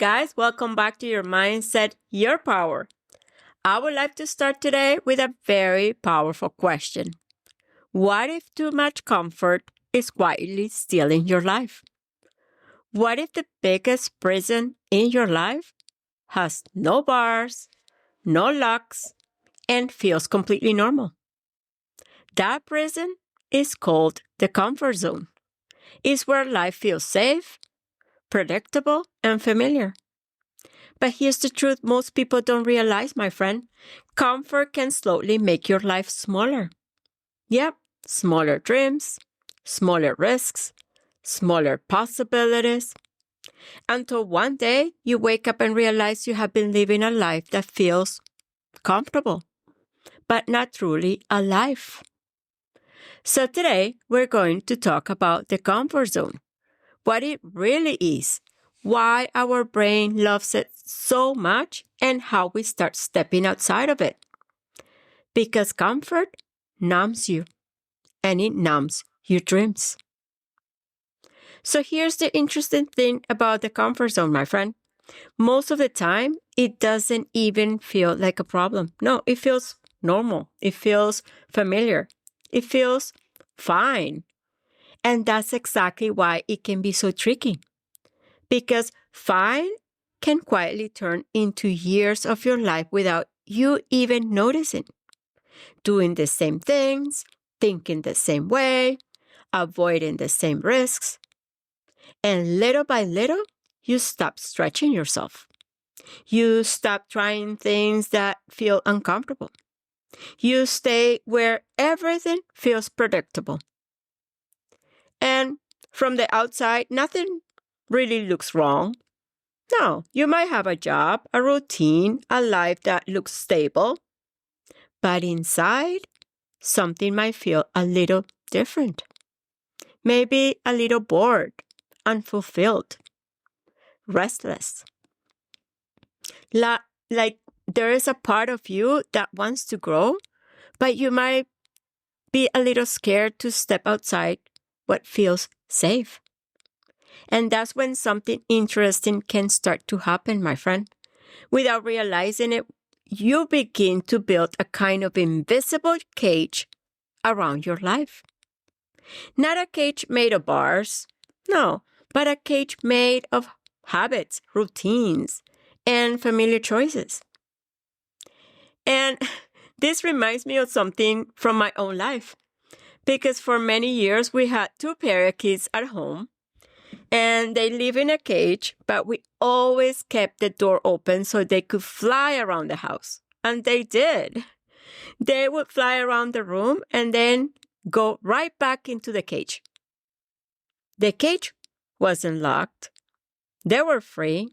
guys, welcome back to Your Mindset, Your Power. I would like to start today with a very powerful question. What if too much comfort is quietly stealing your life? What if the biggest prison in your life has no bars, no locks, and feels completely normal? That prison is called the comfort zone. It's where life feels safe, predictable, and familiar. But here's the truth most people don't realize, my friend. Comfort can slowly make your life smaller. Yep, smaller dreams, smaller risks, smaller possibilities. Until one day you wake up and realize you have been living a life that feels comfortable, but not truly alive. So today we're going to talk about the comfort zone, what it really is, why our brain loves it so much, and how we start stepping outside of it. Because comfort numbs you, and it numbs your dreams. So here's the interesting thing about the comfort zone, my friend. Most of the time, it doesn't even feel like a problem. No, it feels normal. It feels familiar. It feels fine. And that's exactly why it can be so tricky. Because fine can quietly turn into years of your life without you even noticing. Doing the same things, thinking the same way, avoiding the same risks. And little by little, you stop stretching yourself. You stop trying things that feel uncomfortable. You stay where everything feels predictable. And from the outside, nothing really looks wrong. No, you might have a job, a routine, a life that looks stable. But inside, something might feel a little different. Maybe a little bored, unfulfilled, restless. Like there is a part of you that wants to grow, but you might be a little scared to step outside what feels safe. And that's when something interesting can start to happen, my friend. Without realizing it, you begin to build a kind of invisible cage around your life. Not a cage made of bars, no, but a cage made of habits, routines, and familiar choices. And this reminds me of something from my own life. Because for many years we had two parakeets at home, and they live in a cage, but we always kept the door open so they could fly around the house. And they did. They would fly around the room and then go right back into the cage. The cage wasn't locked. They were free.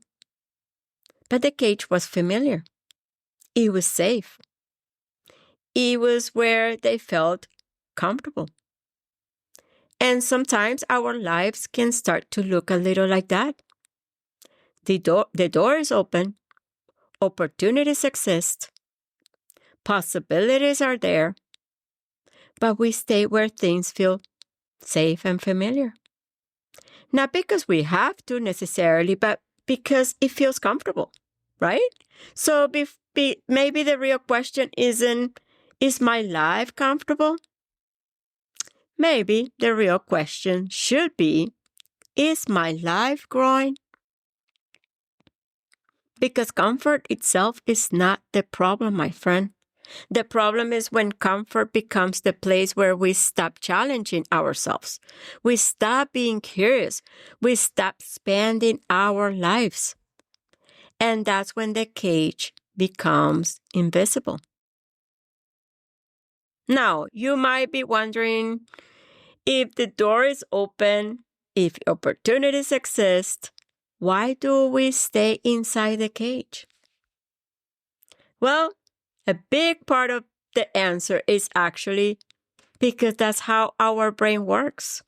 But the cage was familiar. It was safe. It was where they felt comfortable. And sometimes our lives can start to look a little like that. The door is open. Opportunities exist. Possibilities are there. But we stay where things feel safe and familiar. Not because we have to necessarily, but because it feels comfortable, right? So maybe the real question isn't, is my life comfortable? Maybe the real question should be, is my life growing? Because comfort itself is not the problem, my friend. The problem is when comfort becomes the place where we stop challenging ourselves. We stop being curious. We stop spending our lives. And that's when the cage becomes invisible. Now, you might be wondering, if the door is open, if opportunities exist, why do we stay inside the cage? Well, a big part of the answer is actually because that's how our brain works.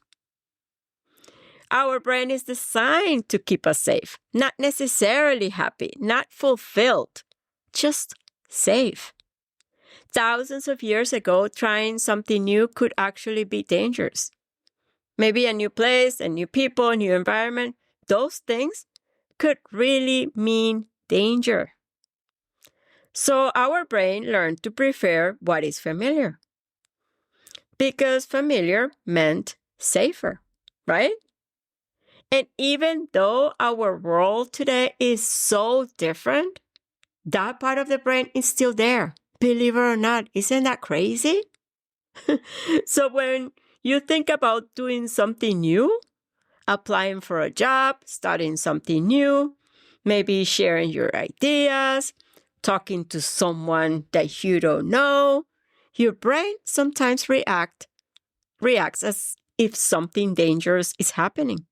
Our brain is designed to keep us safe, not necessarily happy, not fulfilled, just safe. Thousands of years ago, trying something new could actually be dangerous. Maybe a new place, a new people, a new environment. Those things could really mean danger. So our brain learned to prefer what is familiar because familiar meant safer, right? And even though our world today is so different, that part of the brain is still there. Believe it or not, isn't that crazy? So when you think about doing something new, applying for a job, starting something new, maybe sharing your ideas, talking to someone that you don't know, your brain sometimes reacts as if something dangerous is happening.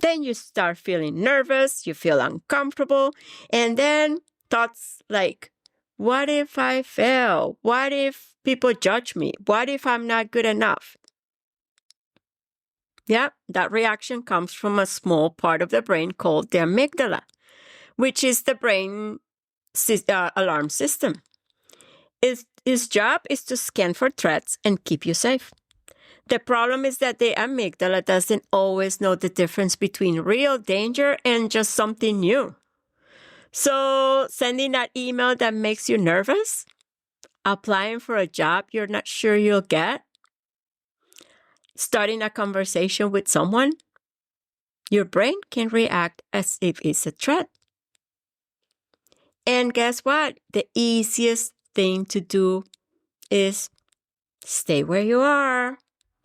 Then you start feeling nervous, you feel uncomfortable, and then thoughts like, what if I fail? What if people judge me? What if I'm not good enough? Yeah, that reaction comes from a small part of the brain called the amygdala, which is the brain alarm system. Its job is to scan for threats and keep you safe. The problem is that the amygdala doesn't always know the difference between real danger and just something new. So, sending that email that makes you nervous, applying for a job you're not sure you'll get, starting a conversation with someone, your brain can react as if it's a threat. And guess what? The easiest thing to do is stay where you are.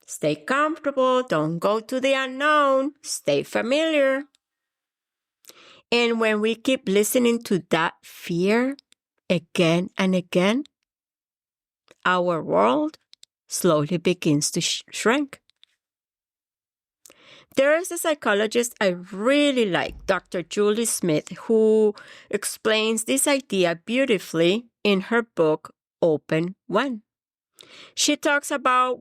Stay comfortable. Don't go to the unknown. Stay familiar. And when we keep listening to that fear again and again, our world slowly begins to shrink. There is a psychologist I really like, Dr. Julie Smith, who explains this idea beautifully in her book, Open One. She talks about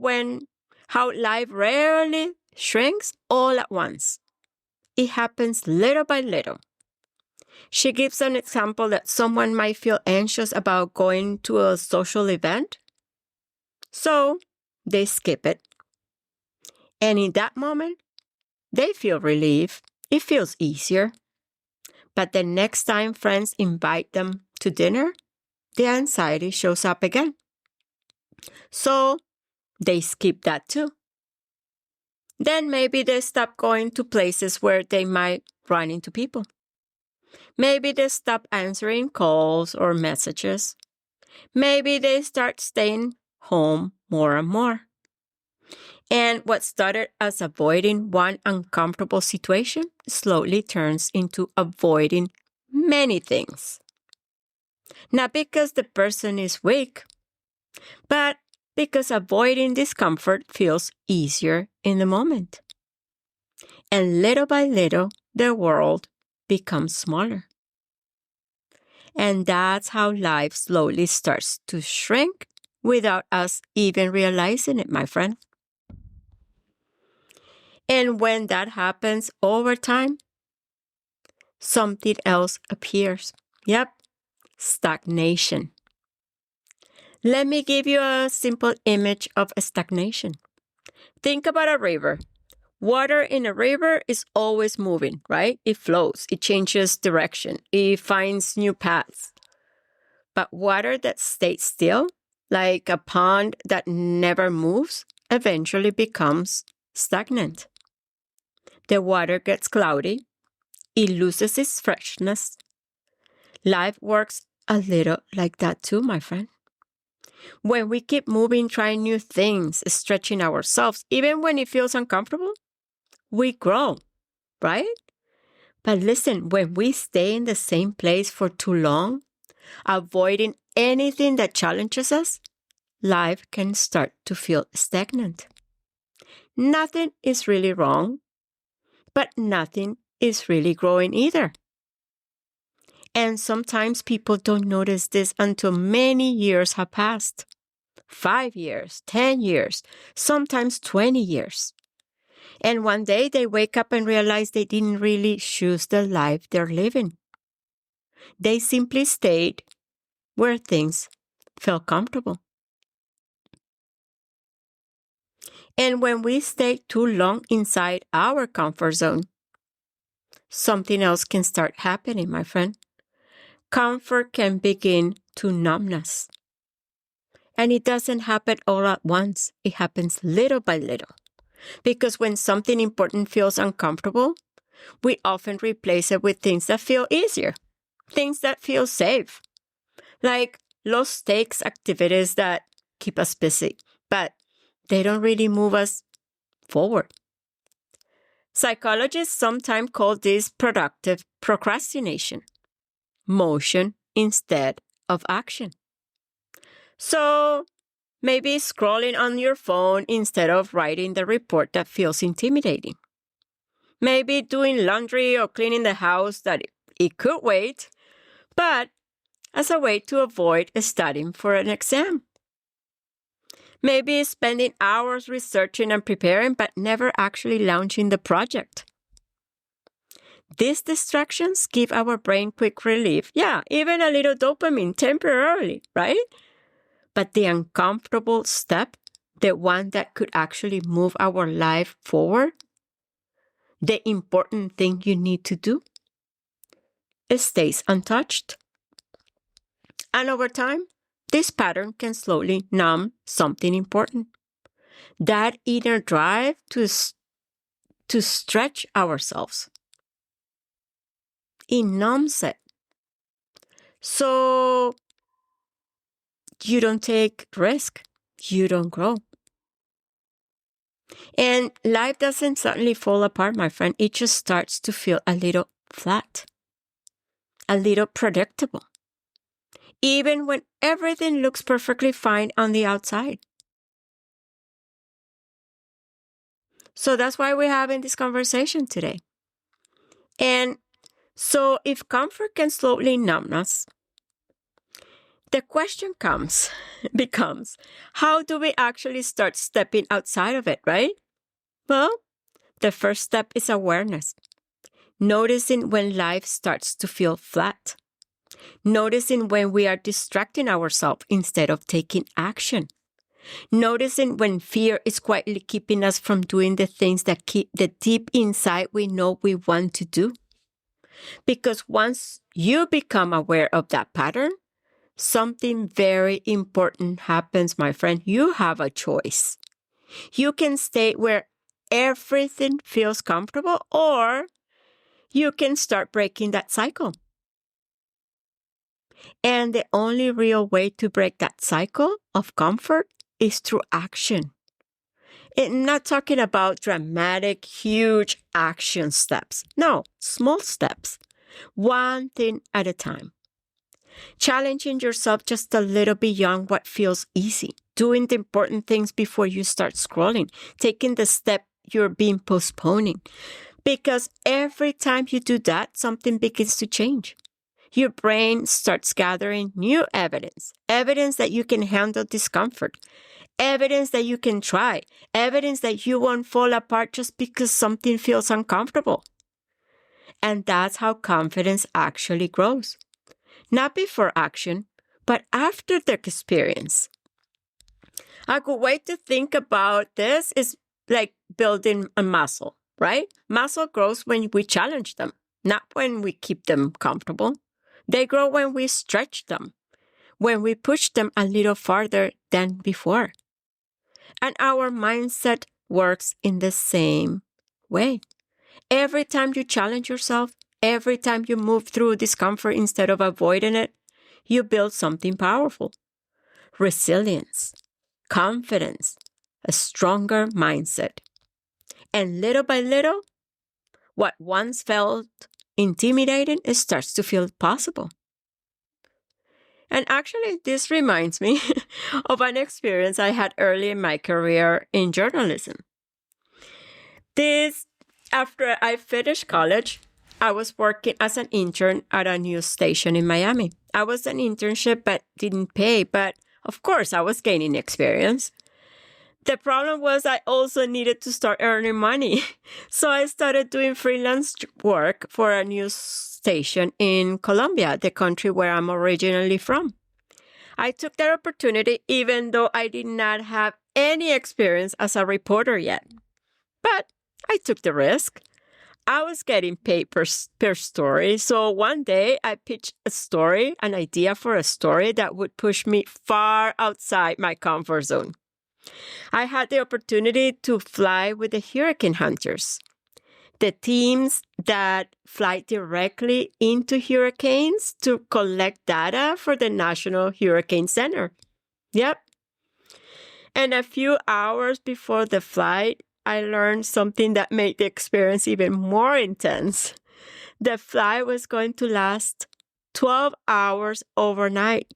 how life rarely shrinks all at once. It happens little by little. She gives an example that someone might feel anxious about going to a social event, so they skip it. And in that moment, they feel relief. It feels easier. But the next time friends invite them to dinner, the anxiety shows up again. So they skip that too. Then maybe they stop going to places where they might run into people. Maybe they stop answering calls or messages. Maybe they start staying home more and more. And what started as avoiding one uncomfortable situation slowly turns into avoiding many things. Not because the person is weak, but because avoiding discomfort feels easier in the moment. And little by little, the world becomes smaller. And that's how life slowly starts to shrink without us even realizing it, my friend. And when that happens over time, something else appears. Yep, stagnation. Let me give you a simple image of a stagnation. Think about a river. Water in a river is always moving, right? It flows, it changes direction, it finds new paths. But water that stays still, like a pond that never moves, eventually becomes stagnant. The water gets cloudy, it loses its freshness. Life works a little like that too, my friend. When we keep moving, trying new things, stretching ourselves, even when it feels uncomfortable, we grow, right? But listen, when we stay in the same place for too long, avoiding anything that challenges us, life can start to feel stagnant. Nothing is really wrong, but nothing is really growing either. And sometimes people don't notice this until many years have passed. 5 years, 10 years, sometimes 20 years. And one day they wake up and realize they didn't really choose the life they're living. They simply stayed where things felt comfortable. And when we stay too long inside our comfort zone, something else can start happening, my friend. Comfort can begin to numb us. And it doesn't happen all at once. It happens little by little. Because when something important feels uncomfortable, we often replace it with things that feel easier, things that feel safe, like low-stakes activities that keep us busy, but they don't really move us forward. Psychologists sometimes call this productive procrastination, motion instead of action. So maybe scrolling on your phone instead of writing the report that feels intimidating. Maybe doing laundry or cleaning the house that it could wait, but as a way to avoid studying for an exam. Maybe spending hours researching and preparing, but never actually launching the project. These distractions give our brain quick relief. Yeah, even a little dopamine temporarily, right? But the uncomfortable step, the one that could actually move our life forward, the important thing you need to do, it stays untouched. And over time, this pattern can slowly numb something important. That inner drive to stretch ourselves. It numbs it. So you don't take risk. You don't grow. And life doesn't suddenly fall apart, my friend. It just starts to feel a little flat, a little predictable, even when everything looks perfectly fine on the outside. So that's why we're having this conversation today. And so if comfort can slowly numb us, the question becomes, how do we actually start stepping outside of it, right? Well, the first step is awareness. Noticing when life starts to feel flat. Noticing when we are distracting ourselves instead of taking action. Noticing when fear is quietly keeping us from doing the things that deep inside we know we want to do. Because once you become aware of that pattern, something very important happens, my friend. You have a choice. You can stay where everything feels comfortable, or you can start breaking that cycle. And the only real way to break that cycle of comfort is through action. I'm not talking about dramatic, huge action steps. No, small steps. One thing at a time. Challenging yourself just a little beyond what feels easy. Doing the important things before you start scrolling. Taking the step you're been postponing. Because every time you do that, something begins to change. Your brain starts gathering new evidence. Evidence that you can handle discomfort. Evidence that you can try. Evidence that you won't fall apart just because something feels uncomfortable. And that's how confidence actually grows. Not before action, but after the experience. A good way to think about this is like building a muscle, right? Muscle grows when we challenge them, not when we keep them comfortable. They grow when we stretch them, when we push them a little farther than before. And our mindset works in the same way. Every time you challenge yourself, every time you move through discomfort instead of avoiding it, you build something powerful. Resilience, confidence, a stronger mindset. And little by little, what once felt intimidating, it starts to feel possible. And actually, this reminds me of an experience I had early in my career in journalism. After I finished college, I was working as an intern at a news station in Miami. I was an internship but didn't pay, but of course I was gaining experience. The problem was I also needed to start earning money. So I started doing freelance work for a news station in Colombia, the country where I'm originally from. I took that opportunity even though I did not have any experience as a reporter yet. But I took the risk. I was getting paid per story. So one day I pitched an idea for a story that would push me far outside my comfort zone. I had the opportunity to fly with the hurricane hunters, the teams that fly directly into hurricanes to collect data for the National Hurricane Center. Yep. And a few hours before the flight, I learned something that made the experience even more intense. The flight was going to last 12 hours overnight.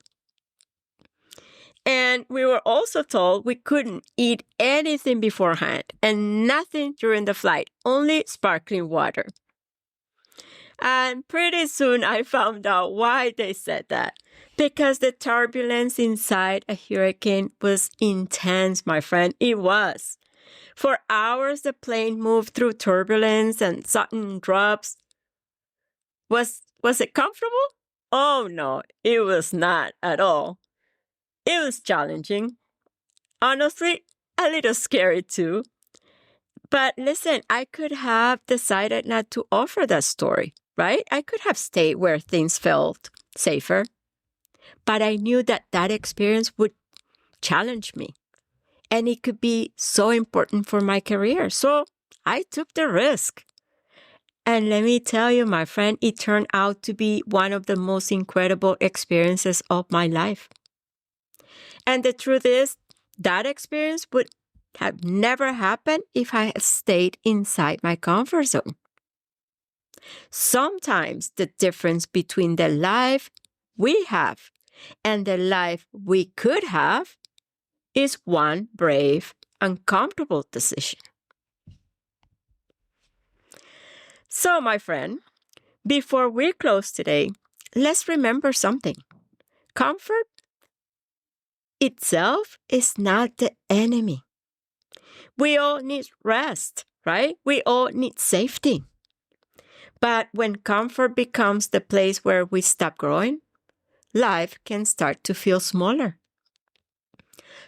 And we were also told we couldn't eat anything beforehand and nothing during the flight, only sparkling water. And pretty soon I found out why they said that. Because the turbulence inside a hurricane was intense, my friend. It was. For hours, the plane moved through turbulence and sudden drops. Was it comfortable? Oh, no, it was not at all. It was challenging. Honestly, a little scary too. But listen, I could have decided not to offer that story, right? I could have stayed where things felt safer. But I knew that experience would challenge me. And it could be so important for my career. So I took the risk. And let me tell you, my friend, it turned out to be one of the most incredible experiences of my life. And the truth is, that experience would have never happened if I had stayed inside my comfort zone. Sometimes the difference between the life we have and the life we could have is one brave, uncomfortable decision. So, my friend, before we close today, let's remember something. Comfort itself is not the enemy. We all need rest, right? We all need safety. But when comfort becomes the place where we stop growing, life can start to feel smaller.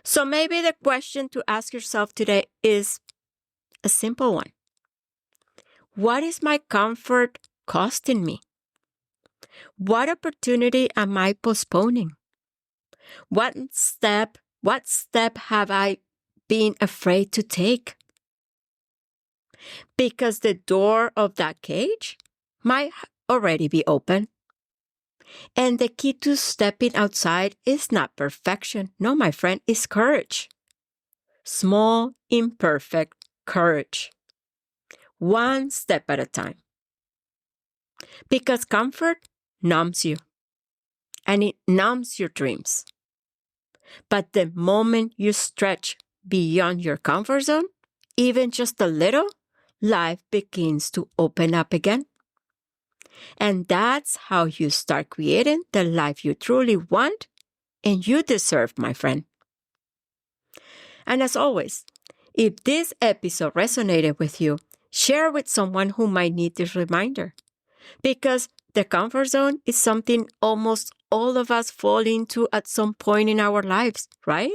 So maybe the question to ask yourself today is a simple one. What is my comfort costing me? What opportunity am I postponing? What step have I been afraid to take? Because the door of that cage might already be open. And the key to stepping outside is not perfection. No, my friend, it's courage. Small, imperfect courage. One step at a time. Because comfort numbs you. And it numbs your dreams. But the moment you stretch beyond your comfort zone, even just a little, life begins to open up again. And that's how you start creating the life you truly want and you deserve, my friend. And as always, if this episode resonated with you, share with someone who might need this reminder. Because the comfort zone is something almost all of us fall into at some point in our lives, right?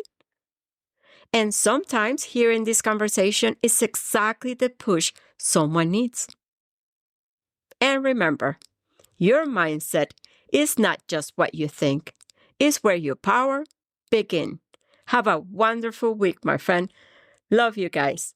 And sometimes hearing this conversation is exactly the push someone needs. And remember, your mindset is not just what you think. It's where your power begins. Have a wonderful week, my friend. Love you guys.